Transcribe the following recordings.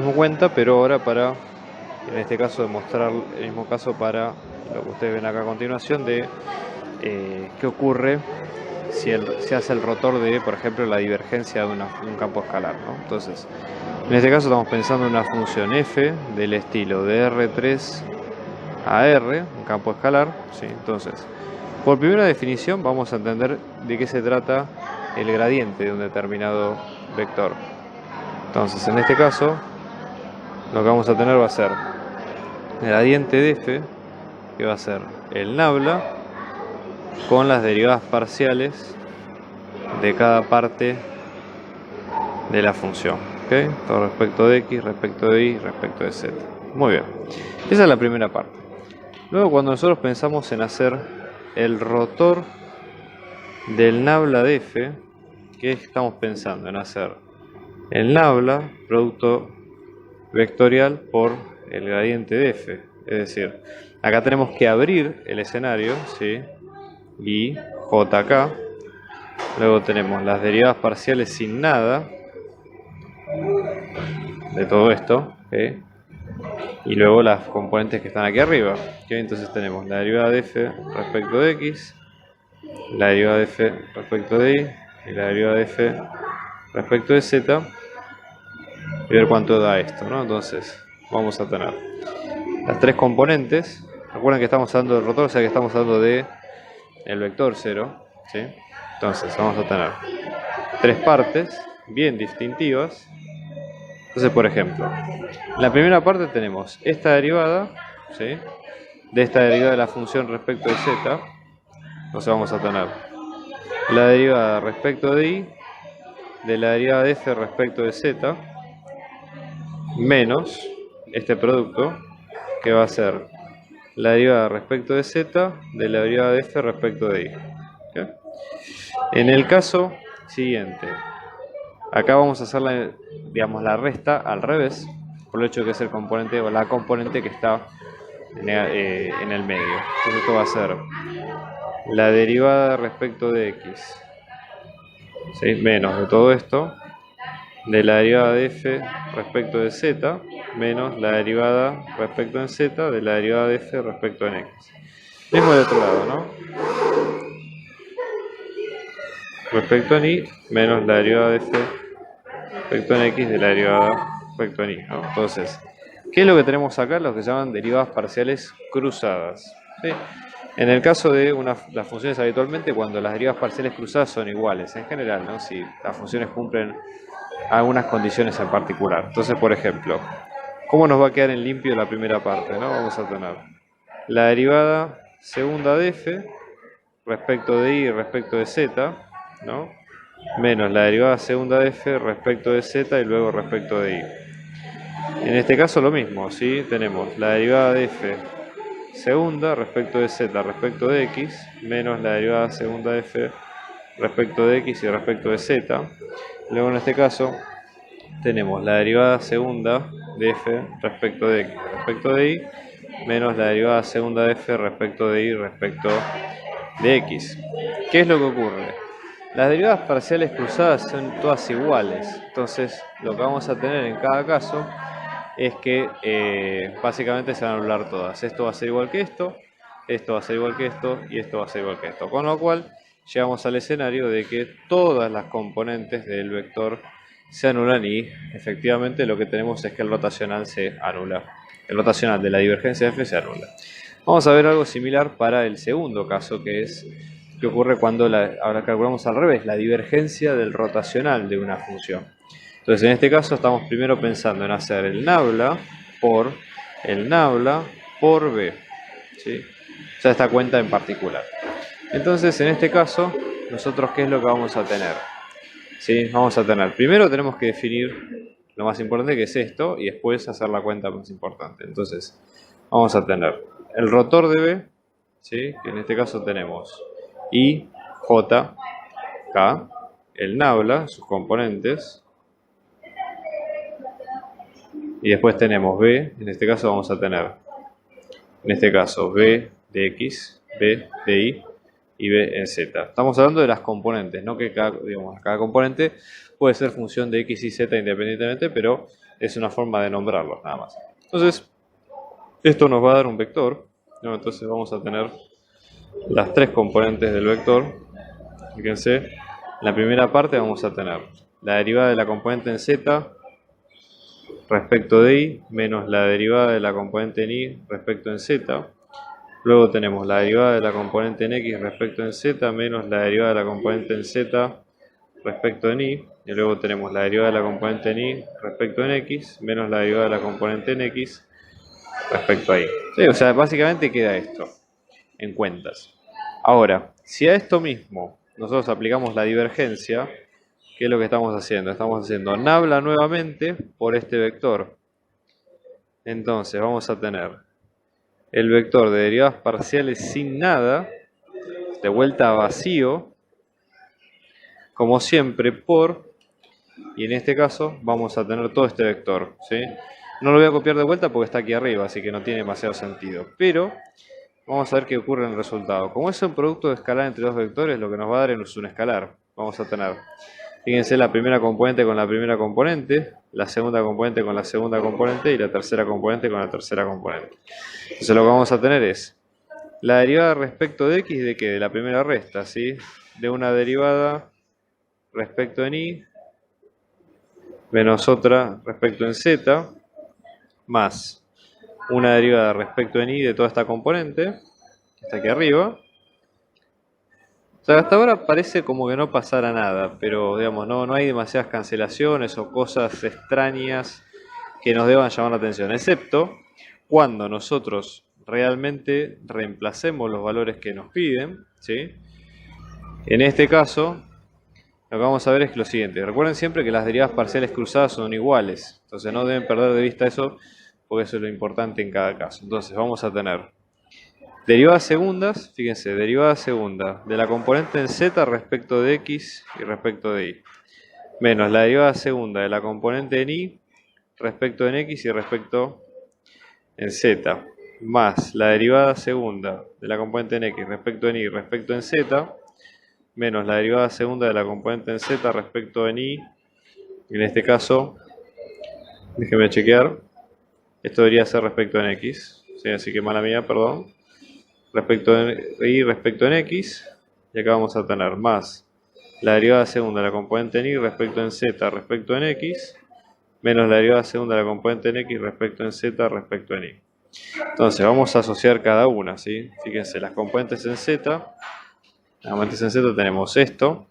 mismo cuenta, pero ahora para, en este caso, demostrar el mismo caso para lo que ustedes ven acá a continuación de qué ocurre si se hace el rotor de, por ejemplo, la divergencia de un campo escalar, ¿no? Entonces, en este caso estamos pensando en una función f del estilo de R3 a R, un campo escalar, ¿sí? Entonces, por primera definición vamos a entender de qué se trata el gradiente de un determinado vector. Entonces, en este caso, lo que vamos a tener va a ser el gradiente de f, que va a ser el nabla con las derivadas parciales de cada parte de la función, ¿okay? Todo respecto de x, respecto de y, respecto de z. Muy bien, esa es la primera parte. Luego, cuando nosotros pensamos en hacer el rotor del nabla de f, ¿qué estamos pensando? En hacer el nabla producto vectorial por el gradiente de f. Es decir, acá tenemos que abrir el escenario, ¿sí? Y jk. Luego tenemos las derivadas parciales sin nada de todo esto, ¿okay? Y luego las componentes que están aquí arriba, ¿okay? Entonces tenemos la derivada de f respecto de x, la derivada de f respecto de y la derivada de f respecto de z, y ver cuánto da esto, ¿no? Entonces vamos a tener las tres componentes. Recuerden que estamos hablando del rotor, o sea que estamos hablando de el vector 0, ¿sí? Entonces vamos a tener tres partes bien distintivas. Entonces, por ejemplo, en la primera parte tenemos esta derivada, ¿sí? De esta derivada de la función respecto de z. Entonces vamos a tener la derivada respecto de y, de la derivada de f respecto de z, menos este producto, que va a ser la derivada respecto de z, de la derivada de f respecto de y. ¿Okay? En el caso siguiente, acá vamos a hacer la resta al revés, por el hecho de que es el componente o la componente que está en el medio. Entonces esto va a ser la derivada respecto de x, ¿sí? Menos de todo esto, de la derivada de f respecto de z, menos la derivada respecto en z, de la derivada de f respecto en x. Mismo del otro lado, ¿no? Respecto en y, menos la derivada de f respecto en x de la derivada respecto en y, ¿no? Entonces, ¿qué es lo que tenemos acá? Los que se llaman derivadas parciales cruzadas, ¿sí? En el caso de las funciones habitualmente, cuando las derivadas parciales cruzadas son iguales, en general, ¿no? Si las funciones cumplen algunas condiciones en particular. Entonces, por ejemplo, ¿cómo nos va a quedar en limpio la primera parte, ¿no? Vamos a tener la derivada segunda de f respecto de y y respecto de z, ¿no? Menos la derivada segunda de f respecto de z y luego respecto de y. En este caso lo mismo, ¿sí? Tenemos la derivada de f segunda respecto de z respecto de x, menos la derivada segunda de f respecto de x y respecto de z. Luego en este caso tenemos la derivada segunda de f respecto de x respecto de y, menos la derivada segunda de f respecto de y respecto de x. ¿Qué es lo que ocurre? Las derivadas parciales cruzadas son todas iguales, entonces lo que vamos a tener en cada caso es que básicamente se van a anular todas. Esto va a ser igual que esto va a ser igual que esto y esto va a ser igual que esto. Con lo cual llegamos al escenario de que todas las componentes del vector se anulan y efectivamente lo que tenemos es que el rotacional se anula. El rotacional de la divergencia de f se anula. Vamos a ver algo similar para el segundo caso, que es que ocurre cuando ahora calculamos al revés, la divergencia del rotacional de una función. Entonces en este caso estamos primero pensando en hacer el nabla por b, ¿sí? O sea, esta cuenta en particular. Entonces en este caso, nosotros ¿qué es lo que vamos a tener? ¿Sí? Vamos a tener, primero tenemos que definir lo más importante, que es esto, y después hacer la cuenta más importante. Entonces vamos a tener el rotor de b, ¿sí? Que en este caso tenemos I, J, K, el nabla, sus componentes, y después tenemos B, en este caso vamos a tener, en este caso B de X, B de Y y B en Z. Estamos hablando de las componentes, no que cada componente puede ser función de X y Z independientemente, pero es una forma de nombrarlos nada más. Entonces, esto nos va a dar un vector, ¿no? Entonces vamos a tener las tres componentes del vector. Fíjense, en la primera parte vamos a tener la derivada de la componente en z respecto de y menos la derivada de la componente en y respecto en z. Luego tenemos la derivada de la componente en x respecto en z menos la derivada de la componente en z respecto en y. Y luego tenemos la derivada de la componente en y respecto en x menos la derivada de la componente en x respecto a y. Sí, o sea, básicamente queda esto en cuentas. Ahora, si a esto mismo nosotros aplicamos la divergencia, ¿qué es lo que estamos haciendo? Estamos haciendo nabla nuevamente por este vector. Entonces vamos a tener el vector de derivadas parciales sin nada, de vuelta a vacío, como siempre, por, y en este caso vamos a tener todo este vector, ¿sí? No lo voy a copiar de vuelta porque está aquí arriba, así que no tiene demasiado sentido. Pero vamos a ver qué ocurre en el resultado. Como es un producto de escalar entre dos vectores, lo que nos va a dar es un escalar. Vamos a tener, fíjense, la primera componente con la primera componente, la segunda componente con la segunda componente y la tercera componente con la tercera componente. Entonces lo que vamos a tener es la derivada respecto de x, ¿de qué? De la primera resta, ¿sí? De una derivada respecto en y menos otra respecto en z, más una derivada respecto en y de toda esta componente, que está aquí arriba. O sea, hasta ahora parece como que no pasara nada, pero digamos, no hay demasiadas cancelaciones o cosas extrañas que nos deban llamar la atención, excepto cuando nosotros realmente reemplacemos los valores que nos piden, ¿sí? En este caso, lo que vamos a ver es lo siguiente. Recuerden siempre que las derivadas parciales cruzadas son iguales, entonces no deben perder de vista eso, porque eso es lo importante en cada caso. Entonces vamos a tener derivadas segundas, fíjense, derivada segunda de la componente en z respecto de x y respecto de y, menos la derivada segunda de la componente en y respecto en x y respecto en z, más la derivada segunda de la componente en x respecto en y respecto en z, menos la derivada segunda de la componente en z respecto en y, en este caso, déjenme chequear, esto debería ser respecto en x, ¿sí? Así que mala mía, perdón, respecto en y respecto en x, y acá vamos a tener más la derivada segunda de la componente en y respecto en z respecto en x, menos la derivada segunda de la componente en x respecto en z respecto en y. Entonces vamos a asociar cada una, ¿sí? Fíjense, las componentes en z, tenemos esto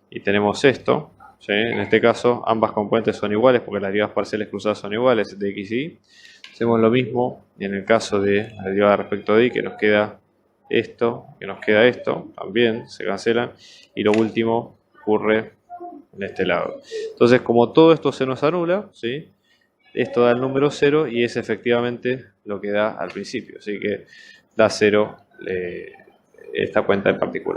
y tenemos esto, ¿sí? En este caso ambas componentes son iguales porque las derivadas parciales cruzadas son iguales de x y y. Hacemos lo mismo en el caso de la derivada respecto de y, que nos queda esto, que nos queda esto, también se cancelan, y lo último ocurre en este lado. Entonces, como todo esto se nos anula, ¿sí? Esto da el número 0 y es efectivamente lo que da al principio, así que da 0 esta cuenta en particular.